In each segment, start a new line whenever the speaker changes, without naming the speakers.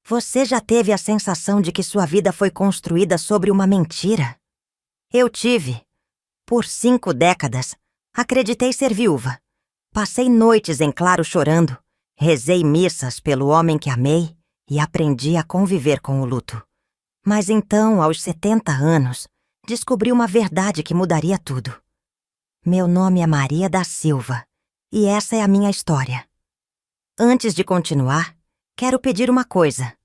Você já teve a sensação de que sua vida foi construída sobre uma mentira? Eu tive. Por 5 décadas, acreditei ser viúva. Passei noites em claro chorando, rezei missas pelo homem que amei e aprendi a conviver com o luto. Mas então, aos 70 anos, descobri uma verdade que mudaria tudo. Meu nome é Maria da Silva e essa é a minha história. Antes de continuar, quero pedir uma coisa.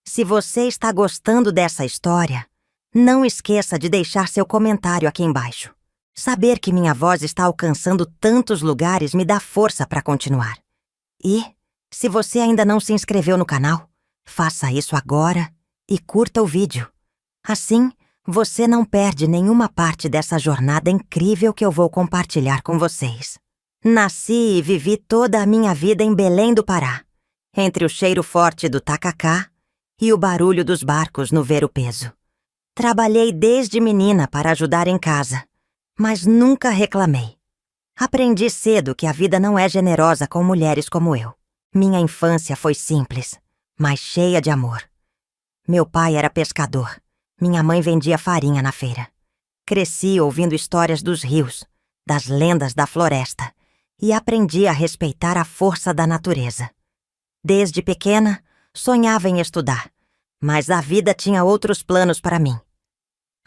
Se você está gostando dessa história, não esqueça de deixar seu comentário aqui embaixo. Saber que minha voz está alcançando tantos lugares me dá força para continuar. E, se você ainda não se inscreveu no canal, faça isso agora e curta o vídeo. Assim, você não perde nenhuma parte dessa jornada incrível que eu vou compartilhar com vocês. Nasci e vivi toda a minha vida em Belém do Pará, entre o cheiro forte do tacacá e o barulho dos barcos no ver-o-peso. Trabalhei desde menina para ajudar em casa, mas nunca reclamei. Aprendi cedo que a vida não é generosa com mulheres como eu. Minha infância foi simples, mas cheia de amor. Meu pai era pescador, minha mãe vendia farinha na feira. Cresci ouvindo histórias dos rios, das lendas da floresta, e aprendi a respeitar a força da natureza. Desde pequena, sonhava em estudar, mas a vida tinha outros planos para mim.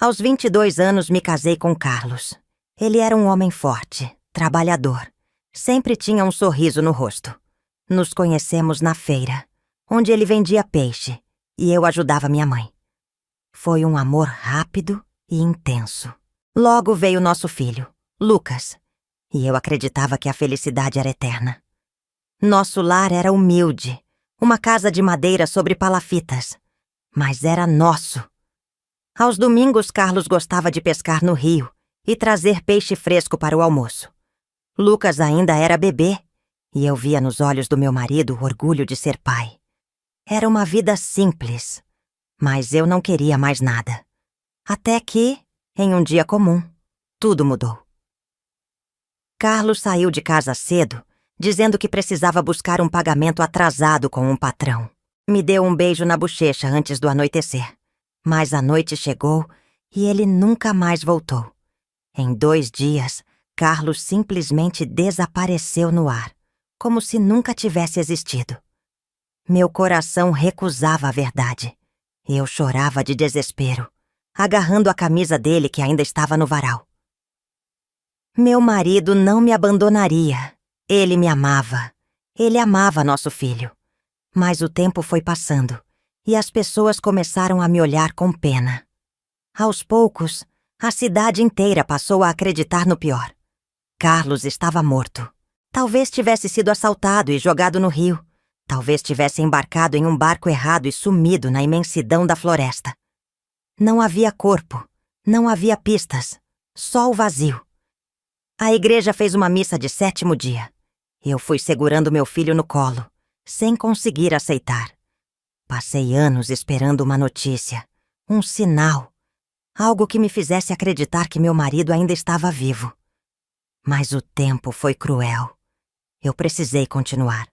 Aos 22 anos me casei com Carlos. Ele era um homem forte, trabalhador. Sempre tinha um sorriso no rosto. Nos conhecemos na feira, onde ele vendia peixe, e eu ajudava minha mãe. Foi um amor rápido e intenso. Logo veio nosso filho, Lucas, e eu acreditava que a felicidade era eterna. Nosso lar era humilde, uma casa de madeira sobre palafitas, mas era nosso. Aos domingos, Carlos gostava de pescar no rio e trazer peixe fresco para o almoço. Lucas ainda era bebê, e eu via nos olhos do meu marido o orgulho de ser pai. Era uma vida simples, mas eu não queria mais nada. Até que, em um dia comum, tudo mudou. Carlos saiu de casa cedo, dizendo que precisava buscar um pagamento atrasado com um patrão. Me deu um beijo na bochecha antes do anoitecer. Mas a noite chegou e ele nunca mais voltou. Em 2 dias, Carlos simplesmente desapareceu no ar, como se nunca tivesse existido. Meu coração recusava a verdade. Eu chorava de desespero, agarrando a camisa dele que ainda estava no varal. Meu marido não me abandonaria. Ele me amava. Ele amava nosso filho. Mas o tempo foi passando e as pessoas começaram a me olhar com pena. Aos poucos, a cidade inteira passou a acreditar no pior. Carlos estava morto. Talvez tivesse sido assaltado e jogado no rio. Talvez tivesse embarcado em um barco errado e sumido na imensidão da floresta. Não havia corpo, não havia pistas, só o vazio. A igreja fez uma missa de 7º dia. Eu fui segurando meu filho no colo, sem conseguir aceitar. Passei anos esperando uma notícia, um sinal, algo que me fizesse acreditar que meu marido ainda estava vivo. Mas o tempo foi cruel. Eu precisei continuar.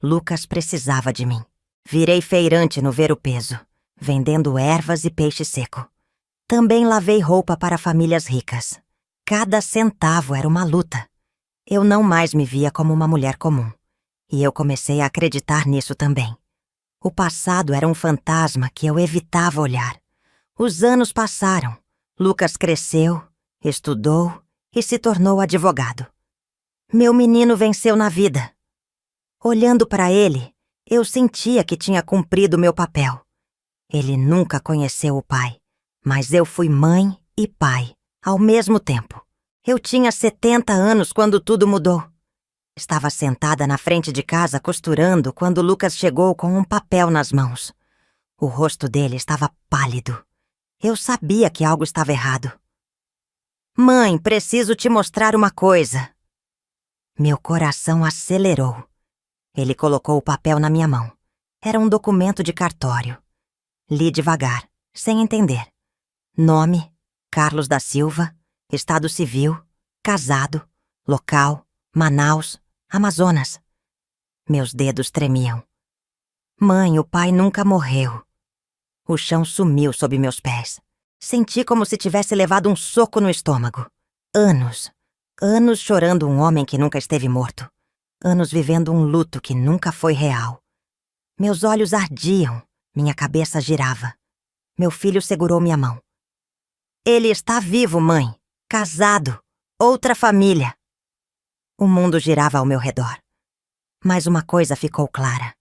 Lucas precisava de mim. Virei feirante no ver-o-peso, vendendo ervas e peixe seco. Também lavei roupa para famílias ricas. Cada centavo era uma luta. Eu não mais me via como uma mulher comum. E eu comecei a acreditar nisso também. O passado era um fantasma que eu evitava olhar. Os anos passaram. Lucas cresceu, estudou e se tornou advogado. Meu menino venceu na vida. Olhando para ele, eu sentia que tinha cumprido meu papel. Ele nunca conheceu o pai, mas eu fui mãe e pai ao mesmo tempo. Eu tinha 70 anos quando tudo mudou. Estava sentada na frente de casa costurando quando Lucas chegou com um papel nas mãos. O rosto dele estava pálido. Eu sabia que algo estava errado. "Mãe, preciso te mostrar uma coisa." Meu coração acelerou. Ele colocou o papel na minha mão. Era um documento de cartório. Li devagar, sem entender. Nome, Carlos da Silva, estado civil, casado, local, Manaus, Amazonas. Meus dedos tremiam. Mãe, o pai nunca morreu. O chão sumiu sob meus pés. Senti como se tivesse levado um soco no estômago. Anos. Anos chorando um homem que nunca esteve morto. Anos vivendo um luto que nunca foi real. Meus olhos ardiam. Minha cabeça girava. Meu filho segurou minha mão. Ele está vivo, mãe. Casado. Outra família. O mundo girava ao meu redor. Mas uma coisa ficou clara.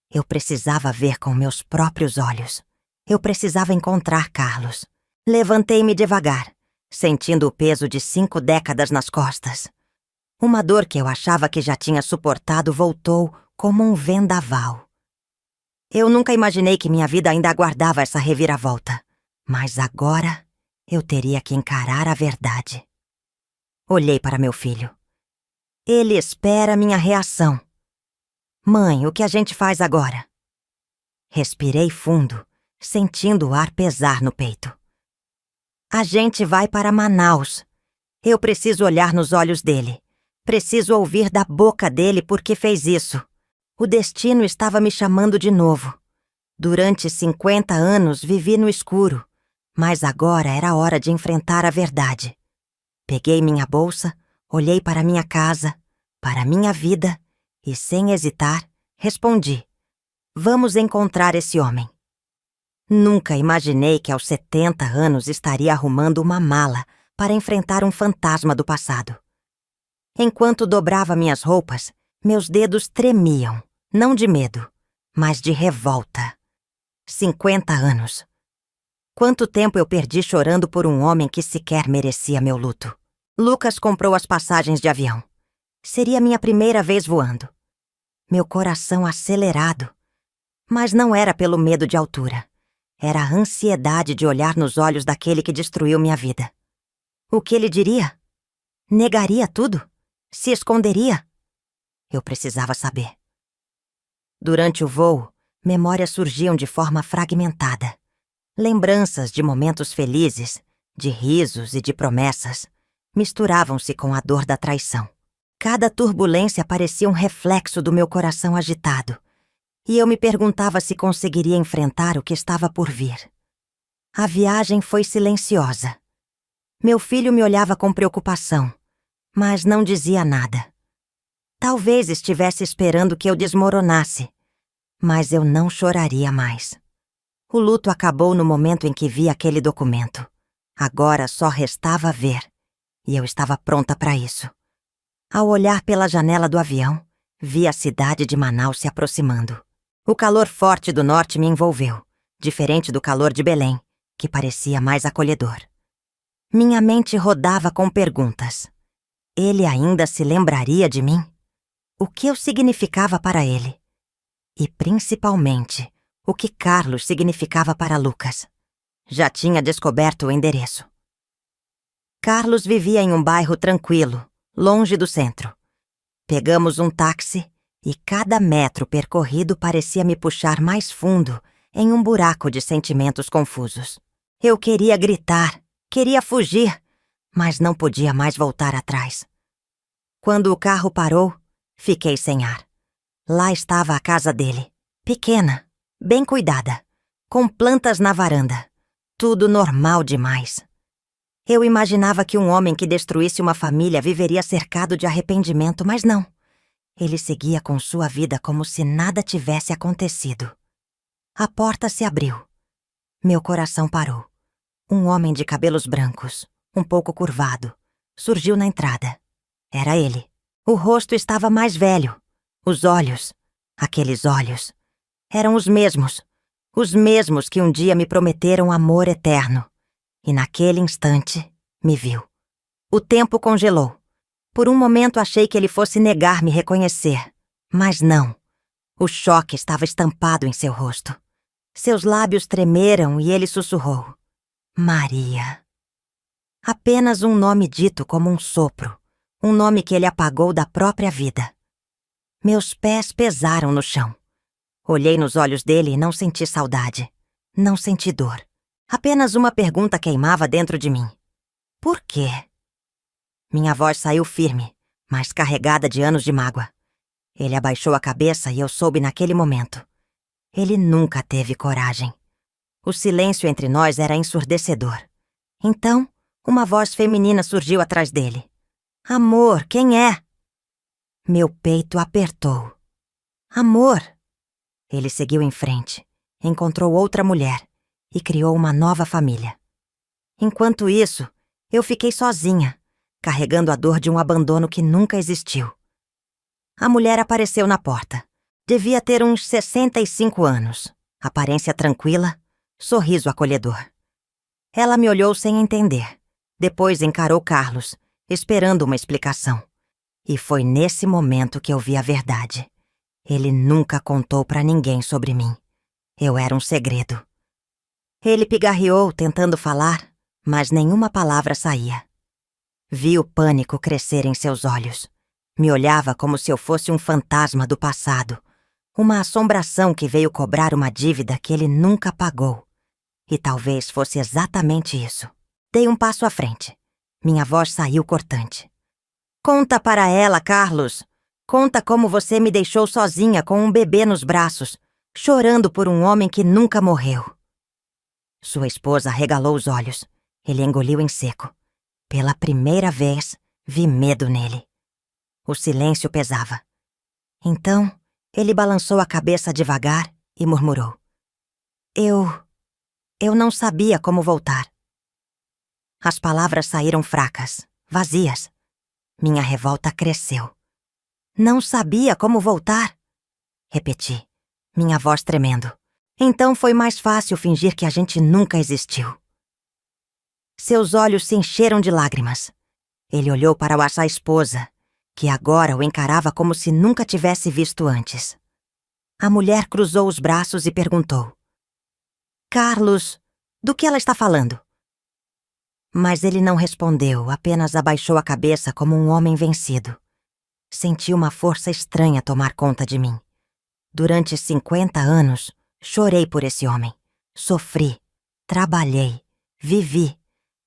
Eu precisava ver com meus próprios olhos. Eu precisava encontrar Carlos. Levantei-me devagar, sentindo o peso de 5 décadas nas costas. Uma dor que eu achava que já tinha suportado voltou como um vendaval. Eu nunca imaginei que minha vida ainda aguardava essa reviravolta. Mas agora eu teria que encarar a verdade. Olhei para meu filho. Ele espera minha reação. Mãe, o que a gente faz agora? Respirei fundo, sentindo o ar pesar no peito. A gente vai para Manaus. Eu preciso olhar nos olhos dele. Preciso ouvir da boca dele por que fez isso. O destino estava me chamando de novo. Durante 50 anos vivi no escuro, mas agora era hora de enfrentar a verdade. Peguei minha bolsa, olhei para minha casa, para minha vida e, sem hesitar, respondi: vamos encontrar esse homem. Nunca imaginei que aos 70 anos estaria arrumando uma mala para enfrentar um fantasma do passado. Enquanto dobrava minhas roupas, meus dedos tremiam, não de medo, mas de revolta. 50 anos. Quanto tempo eu perdi chorando por um homem que sequer merecia meu luto. Lucas comprou as passagens de avião. Seria minha primeira vez voando. Meu coração acelerado. Mas não era pelo medo de altura. Era a ansiedade de olhar nos olhos daquele que destruiu minha vida. O que ele diria? Negaria tudo? Se esconderia? Eu precisava saber. Durante o voo, memórias surgiam de forma fragmentada. Lembranças de momentos felizes, de risos e de promessas, misturavam-se com a dor da traição. Cada turbulência parecia um reflexo do meu coração agitado, e eu me perguntava se conseguiria enfrentar o que estava por vir. A viagem foi silenciosa. Meu filho me olhava com preocupação, mas não dizia nada. Talvez estivesse esperando que eu desmoronasse, mas eu não choraria mais. O luto acabou no momento em que vi aquele documento. Agora só restava ver, e eu estava pronta para isso. Ao olhar pela janela do avião, vi a cidade de Manaus se aproximando. O calor forte do norte me envolveu, diferente do calor de Belém, que parecia mais acolhedor. Minha mente rodava com perguntas. Ele ainda se lembraria de mim? O que eu significava para ele? E, principalmente, o que Carlos significava para Lucas? Já tinha descoberto o endereço. Carlos vivia em um bairro tranquilo, longe do centro. Pegamos um táxi e cada metro percorrido parecia me puxar mais fundo em um buraco de sentimentos confusos. Eu queria gritar, queria fugir, mas não podia mais voltar atrás. Quando o carro parou, fiquei sem ar. Lá estava a casa dele, pequena, bem cuidada, com plantas na varanda. Tudo normal demais. Eu imaginava que um homem que destruísse uma família viveria cercado de arrependimento, mas não. Ele seguia com sua vida como se nada tivesse acontecido. A porta se abriu. Meu coração parou. Um homem de cabelos brancos, um pouco curvado, surgiu na entrada. Era ele. O rosto estava mais velho. Os olhos, aqueles olhos, eram os mesmos que um dia me prometeram amor eterno. E naquele instante, me viu. O tempo congelou. Por um momento achei que ele fosse negar me reconhecer. Mas não. O choque estava estampado em seu rosto. Seus lábios tremeram e ele sussurrou: Maria. Apenas um nome dito como um sopro. Um nome que ele apagou da própria vida. Meus pés pesaram no chão. Olhei nos olhos dele e não senti saudade. Não senti dor. Apenas uma pergunta queimava dentro de mim. Por quê? Minha voz saiu firme, mas carregada de anos de mágoa. Ele abaixou a cabeça e eu soube naquele momento. Ele nunca teve coragem. O silêncio entre nós era ensurdecedor. Então, uma voz feminina surgiu atrás dele. Amor, quem é? Meu peito apertou. Amor! Ele seguiu em frente, encontrou outra mulher e criou uma nova família. Enquanto isso, eu fiquei sozinha, carregando a dor de um abandono que nunca existiu. A mulher apareceu na porta. Devia ter uns 65 anos, aparência tranquila, sorriso acolhedor. Ela me olhou sem entender. Depois encarou Carlos, esperando uma explicação. E foi nesse momento que eu vi a verdade. Ele nunca contou pra ninguém sobre mim. Eu era um segredo. Ele pigarreou, tentando falar, mas nenhuma palavra saía. Vi o pânico crescer em seus olhos. Me olhava como se eu fosse um fantasma do passado, uma assombração que veio cobrar uma dívida que ele nunca pagou. E talvez fosse exatamente isso. Dei um passo à frente. Minha voz saiu cortante. Conta para ela, Carlos. Conta como você me deixou sozinha com um bebê nos braços, chorando por um homem que nunca morreu. Sua esposa regalou os olhos. Ele engoliu em seco. Pela primeira vez, vi medo nele. O silêncio pesava. Então, ele balançou a cabeça devagar e murmurou. Eu não sabia como voltar. As palavras saíram fracas, vazias. Minha revolta cresceu. Não sabia como voltar? Repeti, minha voz tremendo. Então foi mais fácil fingir que a gente nunca existiu. Seus olhos se encheram de lágrimas. Ele olhou para a sua esposa, que agora o encarava como se nunca tivesse visto antes. A mulher cruzou os braços e perguntou. Carlos, do que ela está falando? Mas ele não respondeu, apenas abaixou a cabeça como um homem vencido. Senti uma força estranha tomar conta de mim. Durante 50 anos, chorei por esse homem. Sofri, trabalhei, vivi,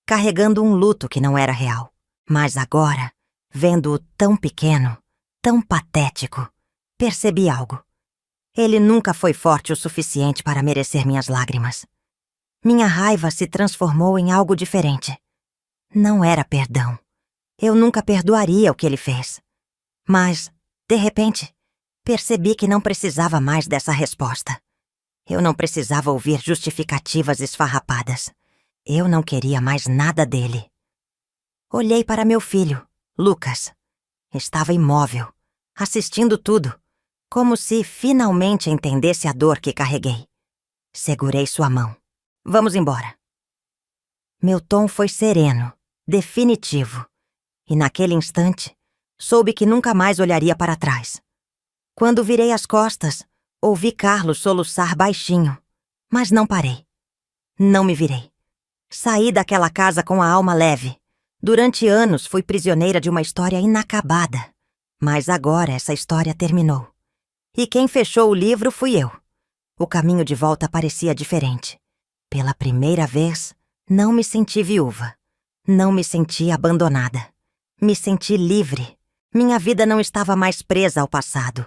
carregando um luto que não era real. Mas agora, vendo-o tão pequeno, tão patético, percebi algo. Ele nunca foi forte o suficiente para merecer minhas lágrimas. Minha raiva se transformou em algo diferente. Não era perdão. Eu nunca perdoaria o que ele fez. Mas, de repente, percebi que não precisava mais dessa resposta. Eu não precisava ouvir justificativas esfarrapadas. Eu não queria mais nada dele. Olhei para meu filho, Lucas. Estava imóvel, assistindo tudo, como se finalmente entendesse a dor que carreguei. Segurei sua mão. Vamos embora. Meu tom foi sereno, definitivo, e naquele instante, soube que nunca mais olharia para trás. Quando virei as costas, ouvi Carlos soluçar baixinho, mas não parei. Não me virei. Saí daquela casa com a alma leve. Durante anos fui prisioneira de uma história inacabada, mas agora essa história terminou. E quem fechou o livro fui eu. O caminho de volta parecia diferente. Pela primeira vez, não me senti viúva. Não me senti abandonada. Me senti livre. Minha vida não estava mais presa ao passado.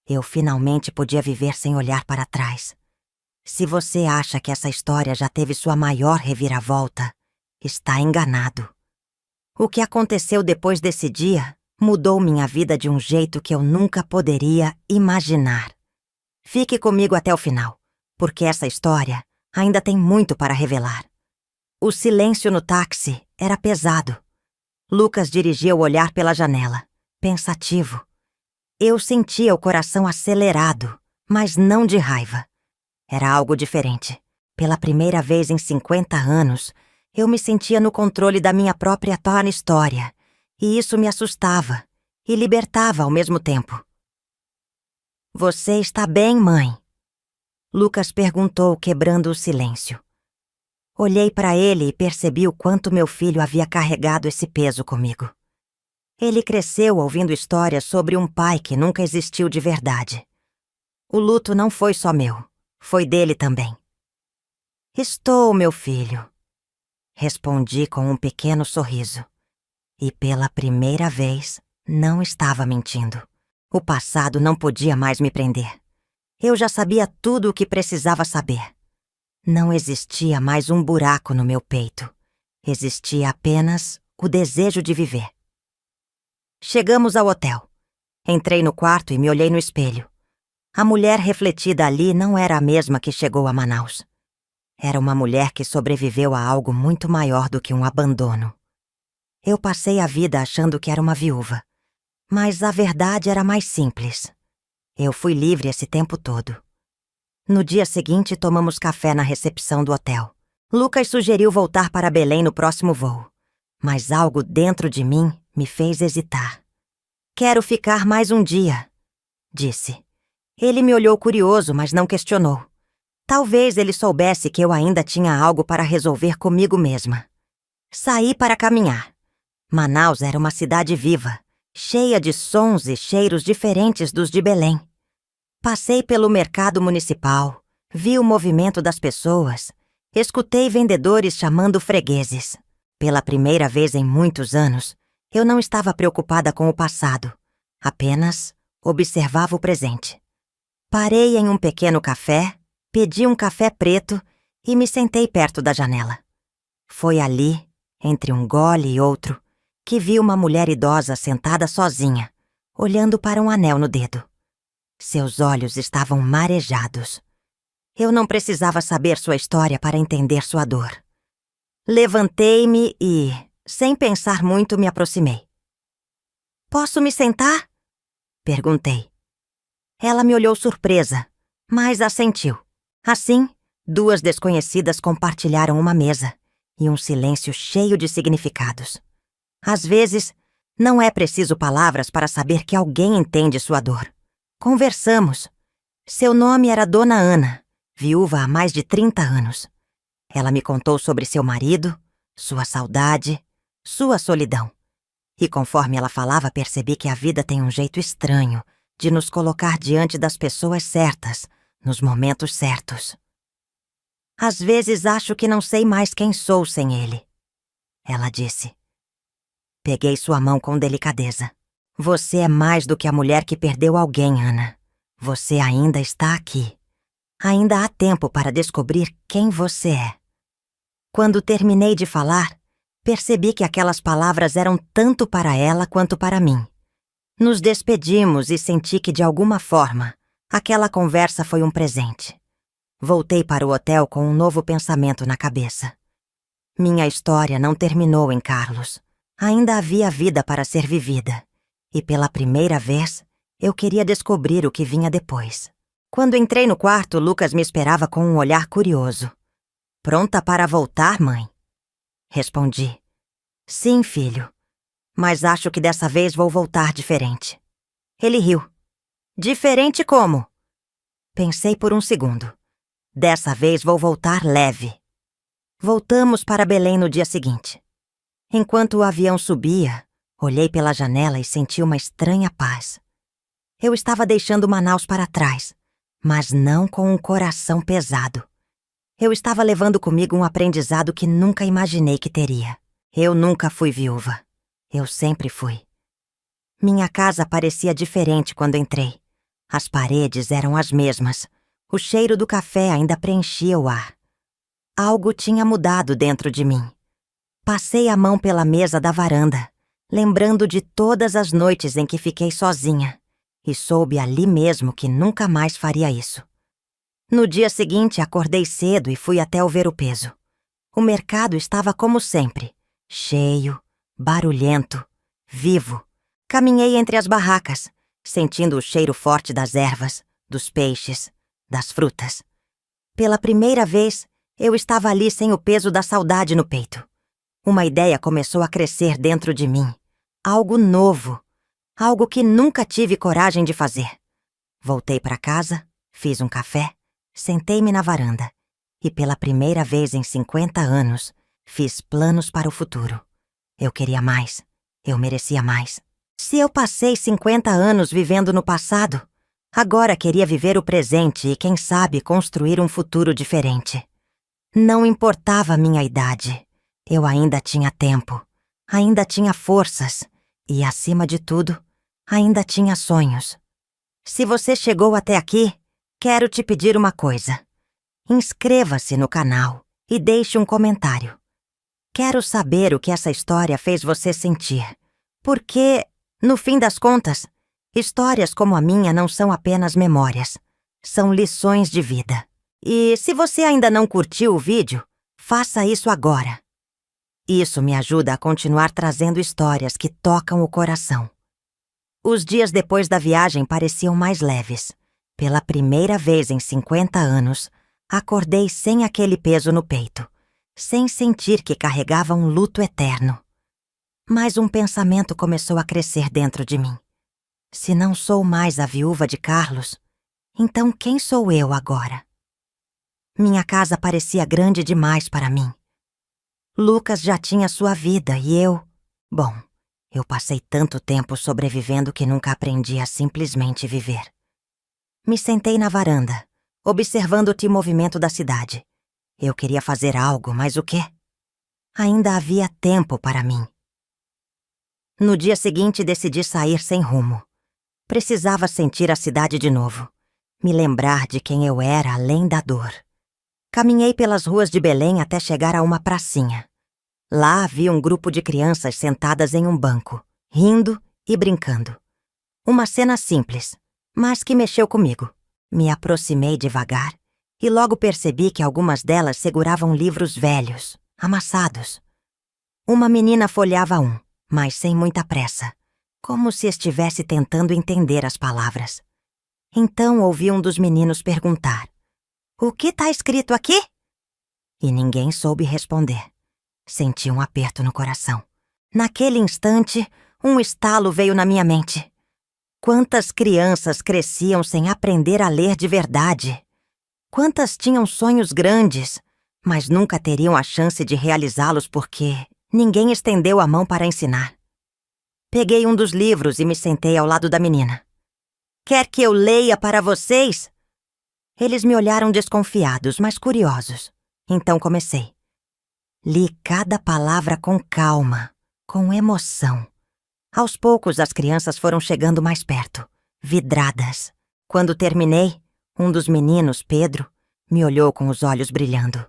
Eu finalmente podia viver sem olhar para trás. Se você acha que essa história já teve sua maior reviravolta, está enganado. O que aconteceu depois desse dia mudou minha vida de um jeito que eu nunca poderia imaginar. Fique comigo até o final, porque essa história ainda tem muito para revelar. O silêncio no táxi era pesado. Lucas dirigia o olhar pela janela, pensativo. Eu sentia o coração acelerado, mas não de raiva. Era algo diferente. Pela primeira vez em 50 anos, eu me sentia no controle da minha própria história, e isso me assustava e libertava ao mesmo tempo. Você está bem, mãe? Lucas perguntou, quebrando o silêncio. Olhei para ele e percebi o quanto meu filho havia carregado esse peso comigo. Ele cresceu ouvindo histórias sobre um pai que nunca existiu de verdade. O luto não foi só meu, foi dele também. Estou, meu filho. Respondi com um pequeno sorriso. E pela primeira vez, não estava mentindo. O passado não podia mais me prender. Eu já sabia tudo o que precisava saber. Não existia mais um buraco no meu peito. Existia apenas o desejo de viver. Chegamos ao hotel. Entrei no quarto e me olhei no espelho. A mulher refletida ali não era a mesma que chegou a Manaus. Era uma mulher que sobreviveu a algo muito maior do que um abandono. Eu passei a vida achando que era uma viúva, mas a verdade era mais simples. Eu fui livre esse tempo todo. No dia seguinte, tomamos café na recepção do hotel. Lucas sugeriu voltar para Belém no próximo voo, mas algo dentro de mim me fez hesitar. Quero ficar mais um dia, disse. Ele me olhou curioso, mas não questionou. Talvez ele soubesse que eu ainda tinha algo para resolver comigo mesma. Saí para caminhar. Manaus era uma cidade viva, cheia de sons e cheiros diferentes dos de Belém. Passei pelo mercado municipal, vi o movimento das pessoas, escutei vendedores chamando fregueses. Pela primeira vez em muitos anos, eu não estava preocupada com o passado, apenas observava o presente. Parei em um pequeno café, pedi um café preto e me sentei perto da janela. Foi ali, entre um gole e outro, que vi uma mulher idosa sentada sozinha, olhando para um anel no dedo. Seus olhos estavam marejados. Eu não precisava saber sua história para entender sua dor. Levantei-me e, sem pensar muito, me aproximei. "Posso me sentar?" perguntei. Ela me olhou surpresa, mas assentiu. Assim, duas desconhecidas compartilharam uma mesa e um silêncio cheio de significados. Às vezes, não é preciso palavras para saber que alguém entende sua dor. Conversamos. Seu nome era Dona Ana, viúva há mais de 30 anos. Ela me contou sobre seu marido, sua saudade, sua solidão. E conforme ela falava, percebi que a vida tem um jeito estranho de nos colocar diante das pessoas certas, nos momentos certos. "Às vezes acho que não sei mais quem sou sem ele", ela disse. Peguei sua mão com delicadeza. "Você é mais do que a mulher que perdeu alguém, Ana. Você ainda está aqui. Ainda há tempo para descobrir quem você é." Quando terminei de falar, percebi que aquelas palavras eram tanto para ela quanto para mim. Nos despedimos e senti que, de alguma forma, aquela conversa foi um presente. Voltei para o hotel com um novo pensamento na cabeça. Minha história não terminou em Carlos. Ainda havia vida para ser vivida. E pela primeira vez, eu queria descobrir o que vinha depois. Quando entrei no quarto, Lucas me esperava com um olhar curioso. "Pronta para voltar, mãe?" Respondi. "Sim, filho. Mas acho que dessa vez vou voltar diferente." Ele riu. "Diferente como?" Pensei por um segundo. "Dessa vez vou voltar leve." Voltamos para Belém no dia seguinte. Enquanto o avião subia, olhei pela janela e senti uma estranha paz. Eu estava deixando Manaus para trás, mas não com um coração pesado. Eu estava levando comigo um aprendizado que nunca imaginei que teria. Eu nunca fui viúva. Eu sempre fui. Minha casa parecia diferente quando entrei. As paredes eram as mesmas. O cheiro do café ainda preenchia o ar. Algo tinha mudado dentro de mim. Passei a mão pela mesa da varanda, lembrando de todas as noites em que fiquei sozinha, e soube ali mesmo que nunca mais faria isso. No dia seguinte, acordei cedo e fui até o Ver-o-Peso. O mercado estava como sempre, cheio, barulhento, vivo. Caminhei entre as barracas, sentindo o cheiro forte das ervas, dos peixes, das frutas. Pela primeira vez, eu estava ali sem o peso da saudade no peito. Uma ideia começou a crescer dentro de mim. Algo novo. Algo que nunca tive coragem de fazer. Voltei para casa, fiz um café, sentei-me na varanda e, pela primeira vez em 50 anos, fiz planos para o futuro. Eu queria mais. Eu merecia mais. Se eu passei 50 anos vivendo no passado, agora queria viver o presente e, quem sabe, construir um futuro diferente. Não importava a minha idade. Eu ainda tinha tempo, ainda tinha forças e, acima de tudo, ainda tinha sonhos. Se você chegou até aqui, Quero te pedir uma coisa. Inscreva-se no canal e deixe um comentário. Quero saber o que essa história fez você sentir. Porque, no fim das contas, histórias como a minha não são apenas memórias. São lições de vida. E se você ainda não curtiu o vídeo, faça isso agora. Isso me ajuda a continuar trazendo histórias que tocam o coração. Os dias depois da viagem pareciam mais leves. Pela primeira vez em 50 anos, acordei sem aquele peso no peito, sem sentir que carregava um luto eterno. Mas um pensamento começou a crescer dentro de mim. Se não sou mais a viúva de Carlos, então quem sou eu agora? Minha casa parecia grande demais para mim. Lucas já tinha sua vida e eu... Bom, eu passei tanto tempo sobrevivendo que nunca aprendi a simplesmente viver. Me sentei na varanda, observando o movimento da cidade. Eu queria fazer algo, mas o quê? Ainda havia tempo para mim. No dia seguinte, decidi sair sem rumo. Precisava sentir a cidade de novo, me lembrar de quem eu era além da dor. Caminhei pelas ruas de Belém até chegar a uma pracinha. Lá havia um grupo de crianças sentadas em um banco, rindo e brincando. Uma cena simples, mas que mexeu comigo. Me aproximei devagar e logo percebi que algumas delas seguravam livros velhos, amassados. Uma menina folheava um, mas sem muita pressa, como se estivesse tentando entender as palavras. Então ouvi um dos meninos perguntar: "O que está escrito aqui?" E ninguém soube responder. Senti um aperto no coração. Naquele instante, um estalo veio na minha mente. Quantas crianças cresciam sem aprender a ler de verdade? Quantas tinham sonhos grandes, mas nunca teriam a chance de realizá-los porque ninguém estendeu a mão para ensinar? Peguei um dos livros e me sentei ao lado da menina. "Quer que eu leia para vocês?" Eles me olharam desconfiados, mas curiosos. Então comecei. Li cada palavra com calma, com emoção. Aos poucos, as crianças foram chegando mais perto, vidradas. Quando terminei, um dos meninos, Pedro, me olhou com os olhos brilhando.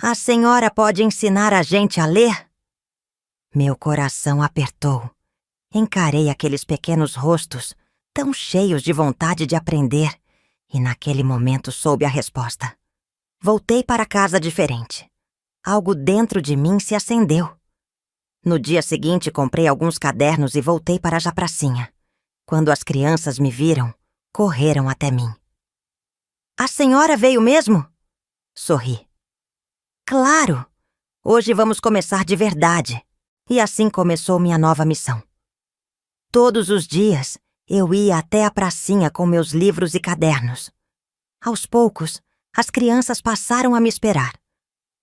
"A senhora pode ensinar a gente a ler?" Meu coração apertou. Encarei aqueles pequenos rostos, tão cheios de vontade de aprender, e naquele momento soube a resposta. Voltei para casa diferente. Algo dentro de mim se acendeu. No dia seguinte, comprei alguns cadernos e voltei para a pracinha. Quando as crianças me viram, correram até mim. "A senhora veio mesmo?" Sorri. "Claro! Hoje vamos começar de verdade." E assim começou minha nova missão. Todos os dias, eu ia até a pracinha com meus livros e cadernos. Aos poucos, as crianças passaram a me esperar.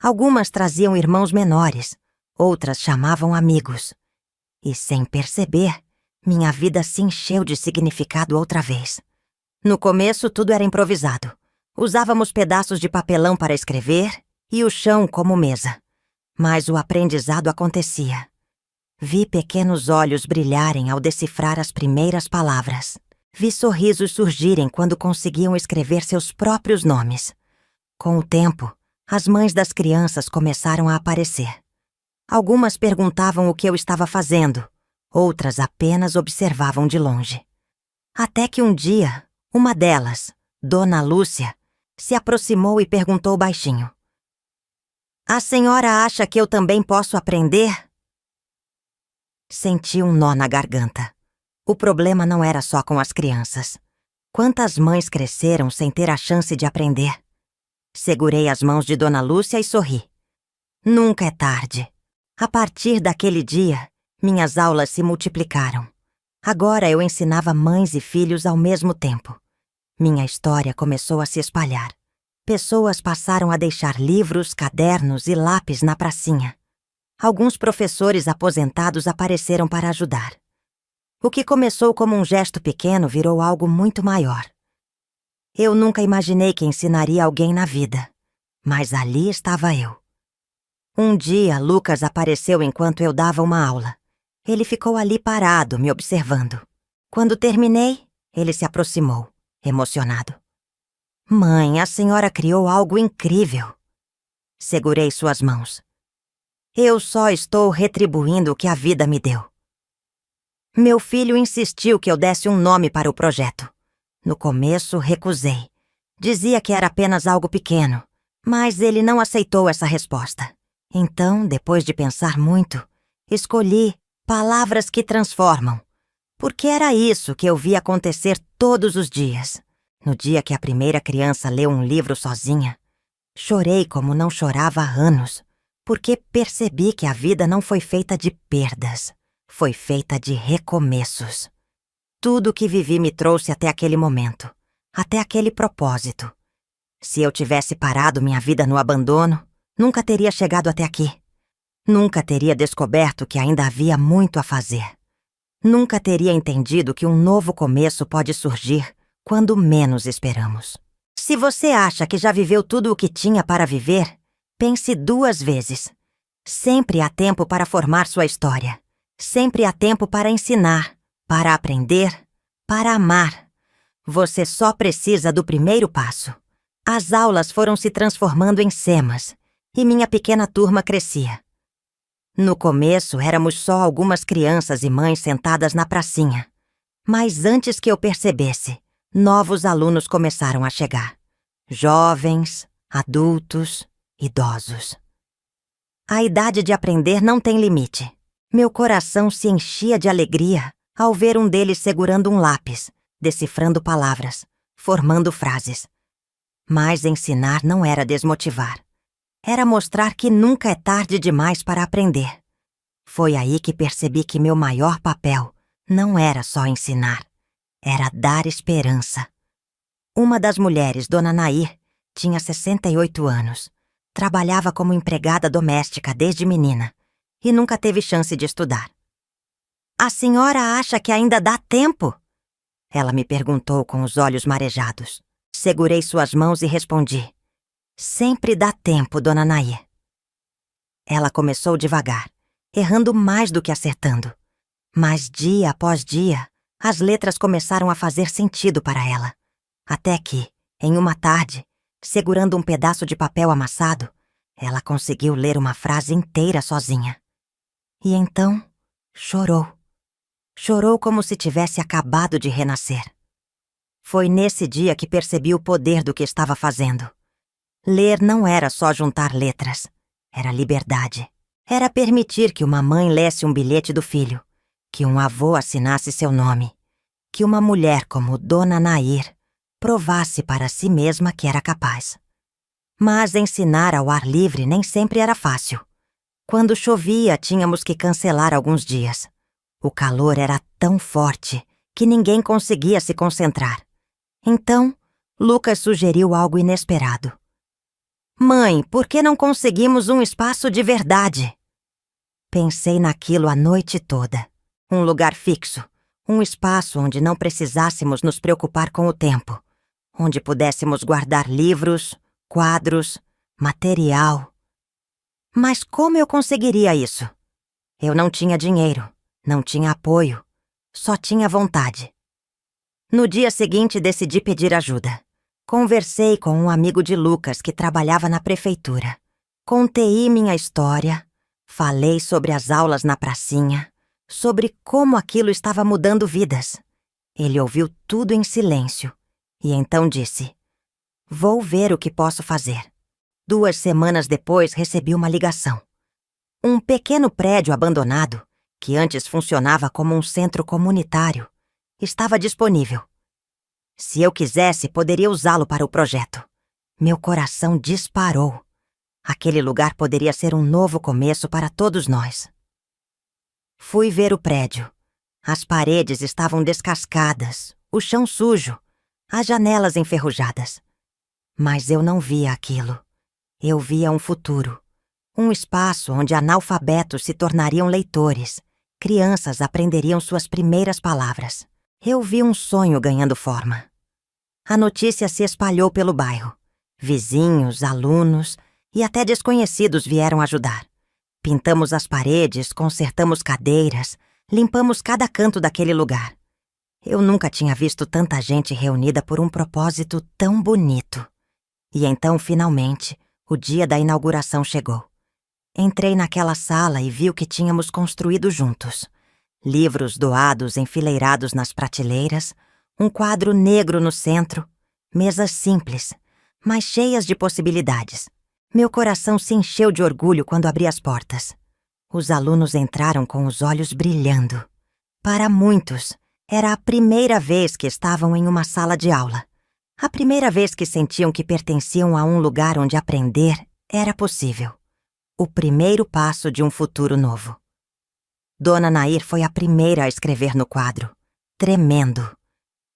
Algumas traziam irmãos menores, outras chamavam amigos. E sem perceber, minha vida se encheu de significado outra vez. No começo, tudo era improvisado. Usávamos pedaços de papelão para escrever e o chão como mesa. Mas o aprendizado acontecia. Vi pequenos olhos brilharem ao decifrar as primeiras palavras. Vi sorrisos surgirem quando conseguiam escrever seus próprios nomes. Com o tempo, as mães das crianças começaram a aparecer. Algumas perguntavam o que eu estava fazendo, outras apenas observavam de longe. Até que um dia, uma delas, Dona Lúcia, se aproximou e perguntou baixinho: "A senhora acha que eu também posso aprender?" Senti um nó na garganta. O problema não era só com as crianças. Quantas mães cresceram sem ter a chance de aprender? Segurei as mãos de Dona Lúcia e sorri. Nunca é tarde. A partir daquele dia, minhas aulas se multiplicaram. Agora eu ensinava mães e filhos ao mesmo tempo. Minha história começou a se espalhar. Pessoas passaram a deixar livros, cadernos e lápis na pracinha. Alguns professores aposentados apareceram para ajudar. O que começou como um gesto pequeno virou algo muito maior. Eu nunca imaginei que ensinaria alguém na vida, mas ali estava eu. Um dia, Lucas apareceu enquanto eu dava uma aula. Ele ficou ali parado, me observando. Quando terminei, ele se aproximou, emocionado. Mãe, a senhora criou algo incrível. Segurei suas mãos. Eu só estou retribuindo o que a vida me deu. Meu filho insistiu que eu desse um nome para o projeto. No começo, recusei. Dizia que era apenas algo pequeno, mas ele não aceitou essa resposta. Então, depois de pensar muito, escolhi palavras que transformam, porque era isso que eu via acontecer todos os dias. No dia que a primeira criança leu um livro sozinha, chorei como não chorava há anos, porque percebi que a vida não foi feita de perdas, foi feita de recomeços. Tudo o que vivi me trouxe até aquele momento, até aquele propósito. Se eu tivesse parado minha vida no abandono, nunca teria chegado até aqui. Nunca teria descoberto que ainda havia muito a fazer. Nunca teria entendido que um novo começo pode surgir quando menos esperamos. Se você acha que já viveu tudo o que tinha para viver, pense 2 vezes. Sempre há tempo para formar sua história. Sempre há tempo para ensinar, para aprender, para amar. Você só precisa do primeiro passo. As aulas foram se transformando em semas, e minha pequena turma crescia. No começo, éramos só algumas crianças e mães sentadas na pracinha. Mas antes que eu percebesse, novos alunos começaram a chegar. Jovens, adultos, idosos. A idade de aprender não tem limite. Meu coração se enchia de alegria ao ver um deles segurando um lápis, decifrando palavras, formando frases. Mas ensinar não era desmotivar. Era mostrar que nunca é tarde demais para aprender. Foi aí que percebi que meu maior papel não era só ensinar, era dar esperança. Uma das mulheres, Dona Nair, tinha 68 anos. Trabalhava como empregada doméstica desde menina e nunca teve chance de estudar. "A senhora acha que ainda dá tempo?" Ela me perguntou com os olhos marejados. Segurei suas mãos e respondi: "Sempre dá tempo, Dona Nair." Ela começou devagar, errando mais do que acertando. Mas dia após dia, as letras começaram a fazer sentido para ela. Até que, em uma tarde, segurando um pedaço de papel amassado, ela conseguiu ler uma frase inteira sozinha. E então, chorou. Chorou como se tivesse acabado de renascer. Foi nesse dia que percebi o poder do que estava fazendo. Ler não era só juntar letras. Era liberdade. Era permitir que uma mãe lesse um bilhete do filho, que um avô assinasse seu nome, que uma mulher como Dona Nair provasse para si mesma que era capaz. Mas ensinar ao ar livre nem sempre era fácil. Quando chovia, tínhamos que cancelar alguns dias. O calor era tão forte que ninguém conseguia se concentrar. Então, Lucas sugeriu algo inesperado. "Mãe, por que não conseguimos um espaço de verdade?" Pensei naquilo a noite toda. Um lugar fixo, um espaço onde não precisássemos nos preocupar com o tempo, onde pudéssemos guardar livros, quadros, material. Mas como eu conseguiria isso? Eu não tinha dinheiro, não tinha apoio, só tinha vontade. No dia seguinte, decidi pedir ajuda. Conversei com um amigo de Lucas que trabalhava na prefeitura. Contei minha história, falei sobre as aulas na pracinha, sobre como aquilo estava mudando vidas. Ele ouviu tudo em silêncio e então disse: "Vou ver o que posso fazer." 2 semanas depois, recebi uma ligação. Um pequeno prédio abandonado, que antes funcionava como um centro comunitário, estava disponível. Se eu quisesse, poderia usá-lo para o projeto. Meu coração disparou. Aquele lugar poderia ser um novo começo para todos nós. Fui ver o prédio. As paredes estavam descascadas, o chão sujo, as janelas enferrujadas. Mas eu não via aquilo. Eu via um futuro. Um espaço onde analfabetos se tornariam leitores. Crianças aprenderiam suas primeiras palavras. Eu vi um sonho ganhando forma. A notícia se espalhou pelo bairro. Vizinhos, alunos e até desconhecidos vieram ajudar. Pintamos as paredes, consertamos cadeiras, limpamos cada canto daquele lugar. Eu nunca tinha visto tanta gente reunida por um propósito tão bonito. E então, finalmente, o dia da inauguração chegou. Entrei naquela sala e vi o que tínhamos construído juntos. Livros doados enfileirados nas prateleiras, um quadro negro no centro, mesas simples, mas cheias de possibilidades. Meu coração se encheu de orgulho quando abri as portas. Os alunos entraram com os olhos brilhando. Para muitos, era a primeira vez que estavam em uma sala de aula. A primeira vez que sentiam que pertenciam a um lugar onde aprender era possível. O primeiro passo de um futuro novo. Dona Nair foi a primeira a escrever no quadro, tremendo.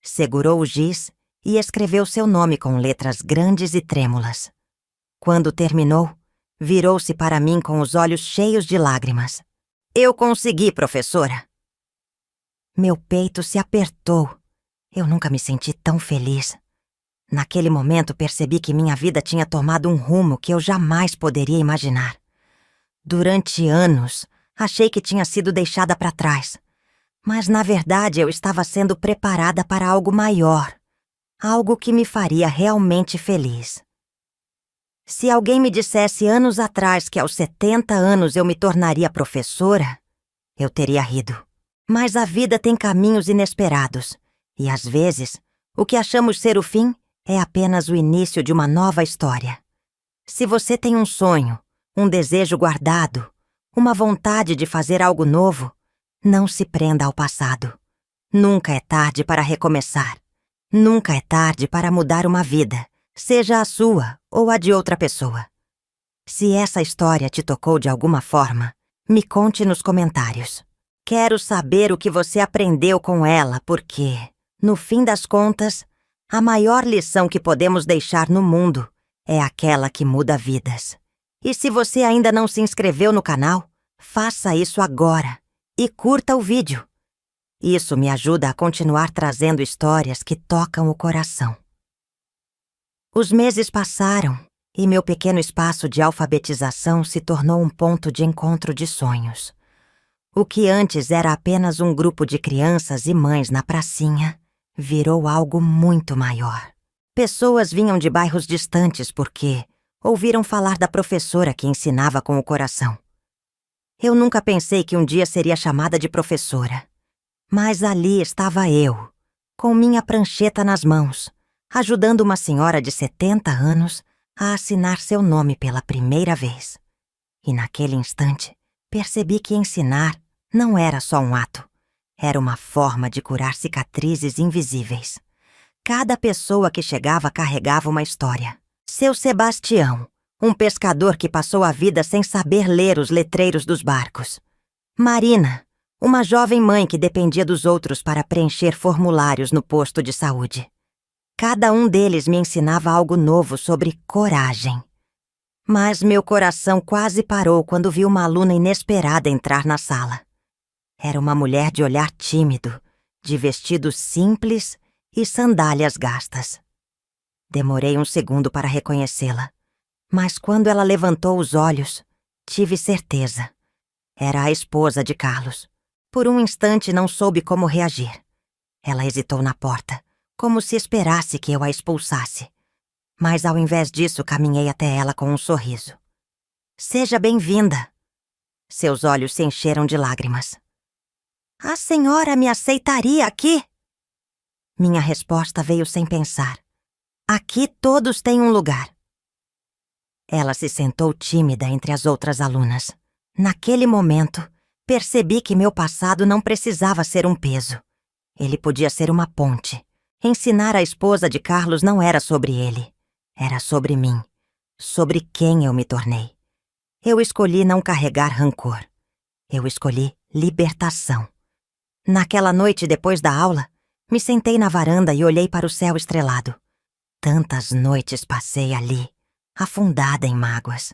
Segurou o giz e escreveu seu nome com letras grandes e trêmulas. Quando terminou, virou-se para mim com os olhos cheios de lágrimas. Eu consegui, professora! Meu peito se apertou. Eu nunca me senti tão feliz. Naquele momento percebi que minha vida tinha tomado um rumo que eu jamais poderia imaginar. Durante anos, achei que tinha sido deixada para trás. Mas, na verdade, eu estava sendo preparada para algo maior. Algo que me faria realmente feliz. Se alguém me dissesse anos atrás que aos 70 anos eu me tornaria professora, eu teria rido. Mas a vida tem caminhos inesperados. E, às vezes, o que achamos ser o fim é apenas o início de uma nova história. Se você tem um sonho, um desejo guardado, uma vontade de fazer algo novo, não se prenda ao passado. Nunca é tarde para recomeçar. Nunca é tarde para mudar uma vida, seja a sua ou a de outra pessoa. Se essa história te tocou de alguma forma, me conte nos comentários. Quero saber o que você aprendeu com ela, porque, no fim das contas, a maior lição que podemos deixar no mundo é aquela que muda vidas. E se você ainda não se inscreveu no canal, faça isso agora e curta o vídeo. Isso me ajuda a continuar trazendo histórias que tocam o coração. Os meses passaram e meu pequeno espaço de alfabetização se tornou um ponto de encontro de sonhos. O que antes era apenas um grupo de crianças e mães na pracinha virou algo muito maior. Pessoas vinham de bairros distantes porque ouviram falar da professora que ensinava com o coração. Eu nunca pensei que um dia seria chamada de professora. Mas ali estava eu, com minha prancheta nas mãos, ajudando uma senhora de 70 anos a assinar seu nome pela primeira vez. E naquele instante, percebi que ensinar não era só um ato. Era uma forma de curar cicatrizes invisíveis. Cada pessoa que chegava carregava uma história. Seu Sebastião, um pescador que passou a vida sem saber ler os letreiros dos barcos. Marina, uma jovem mãe que dependia dos outros para preencher formulários no posto de saúde. Cada um deles me ensinava algo novo sobre coragem. Mas meu coração quase parou quando vi uma aluna inesperada entrar na sala. Era uma mulher de olhar tímido, de vestido simples e sandálias gastas. Demorei um segundo para reconhecê-la, mas quando ela levantou os olhos, tive certeza. Era a esposa de Carlos. Por um instante não soube como reagir. Ela hesitou na porta, como se esperasse que eu a expulsasse. Mas ao invés disso, caminhei até ela com um sorriso. Seja bem-vinda. Seus olhos se encheram de lágrimas. A senhora me aceitaria aqui? Minha resposta veio sem pensar. Aqui todos têm um lugar. Ela se sentou tímida entre as outras alunas. Naquele momento, percebi que meu passado não precisava ser um peso. Ele podia ser uma ponte. Ensinar a esposa de Carlos não era sobre ele. Era sobre mim. Sobre quem eu me tornei. Eu escolhi não carregar rancor. Eu escolhi libertação. Naquela noite, depois da aula, me sentei na varanda e olhei para o céu estrelado. Tantas noites passei ali, afundada em mágoas.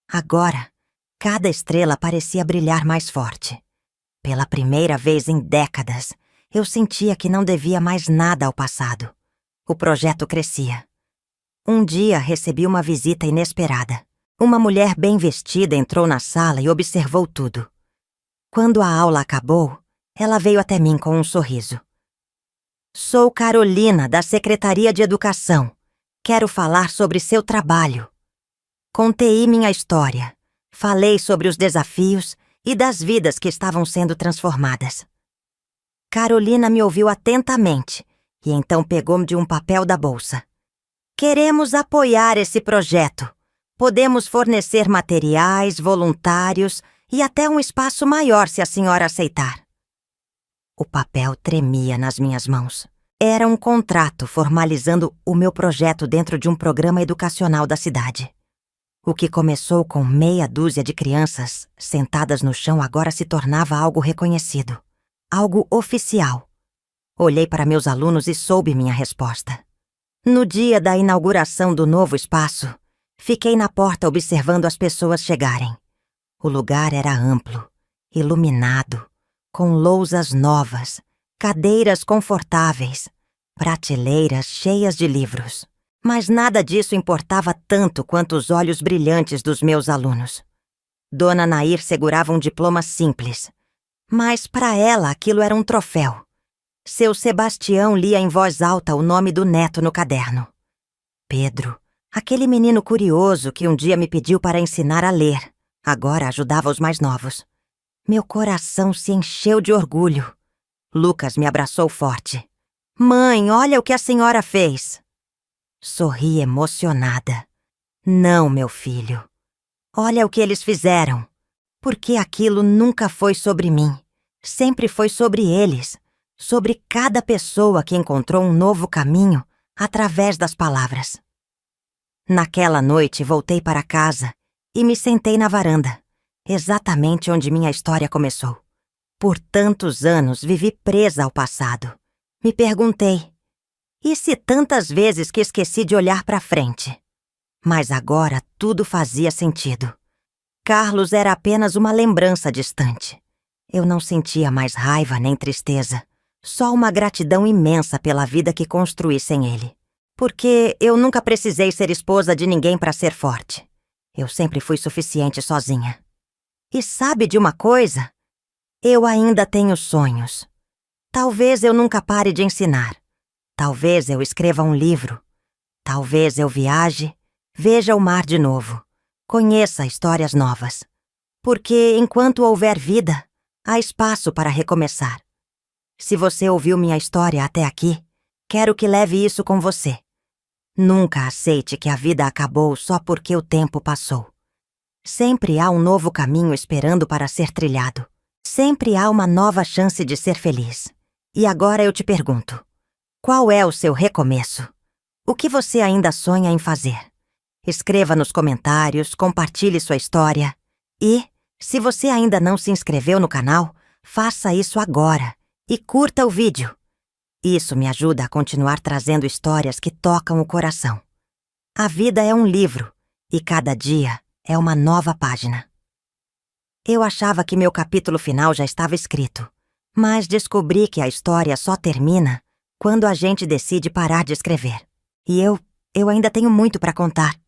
Agora, cada estrela parecia brilhar mais forte. Pela primeira vez em décadas, eu sentia que não devia mais nada ao passado. O projeto crescia. Um dia recebi uma visita inesperada. Uma mulher bem vestida entrou na sala e observou tudo. Quando a aula acabou, ela veio até mim com um sorriso. Sou Carolina, da Secretaria de Educação. Quero falar sobre seu trabalho. Contei minha história. Falei sobre os desafios e das vidas que estavam sendo transformadas. Carolina me ouviu atentamente e então pegou-me de um papel da bolsa. Queremos apoiar esse projeto. Podemos fornecer materiais, voluntários e até um espaço maior se a senhora aceitar. O papel tremia nas minhas mãos. Era um contrato formalizando o meu projeto dentro de um programa educacional da cidade. O que começou com meia dúzia de crianças sentadas no chão agora se tornava algo reconhecido, algo oficial. Olhei para meus alunos e soube minha resposta. No dia da inauguração do novo espaço, fiquei na porta observando as pessoas chegarem. O lugar era amplo, iluminado, com lousas novas, cadeiras confortáveis, prateleiras cheias de livros. Mas nada disso importava tanto quanto os olhos brilhantes dos meus alunos. Dona Nair segurava um diploma simples, mas para ela aquilo era um troféu. Seu Sebastião lia em voz alta o nome do neto no caderno. Pedro, aquele menino curioso que um dia me pediu para ensinar a ler, agora ajudava os mais novos. Meu coração se encheu de orgulho. Lucas me abraçou forte. Mãe, olha o que a senhora fez. Sorri emocionada. Não, meu filho. Olha o que eles fizeram. Porque aquilo nunca foi sobre mim. Sempre foi sobre eles. Sobre cada pessoa que encontrou um novo caminho através das palavras. Naquela noite voltei para casa e me sentei na varanda, exatamente onde minha história começou. Por tantos anos vivi presa ao passado. Me perguntei, e se tantas vezes que esqueci de olhar para frente? Mas agora tudo fazia sentido. Carlos era apenas uma lembrança distante. Eu não sentia mais raiva nem tristeza, só uma gratidão imensa pela vida que construí sem ele. Porque eu nunca precisei ser esposa de ninguém para ser forte. Eu sempre fui suficiente sozinha. E sabe de uma coisa? Eu ainda tenho sonhos. Talvez eu nunca pare de ensinar. Talvez eu escreva um livro. Talvez eu viaje, veja o mar de novo, conheça histórias novas. Porque enquanto houver vida, há espaço para recomeçar. Se você ouviu minha história até aqui, quero que leve isso com você. Nunca aceite que a vida acabou só porque o tempo passou. Sempre há um novo caminho esperando para ser trilhado. Sempre há uma nova chance de ser feliz. E agora eu te pergunto, qual é o seu recomeço? O que você ainda sonha em fazer? Escreva nos comentários, compartilhe sua história. E, se você ainda não se inscreveu no canal, faça isso agora e curta o vídeo. Isso me ajuda a continuar trazendo histórias que tocam o coração. A vida é um livro e cada dia é uma nova página. Eu achava que meu capítulo final já estava escrito, mas descobri que a história só termina quando a gente decide parar de escrever. E eu ainda tenho muito para contar.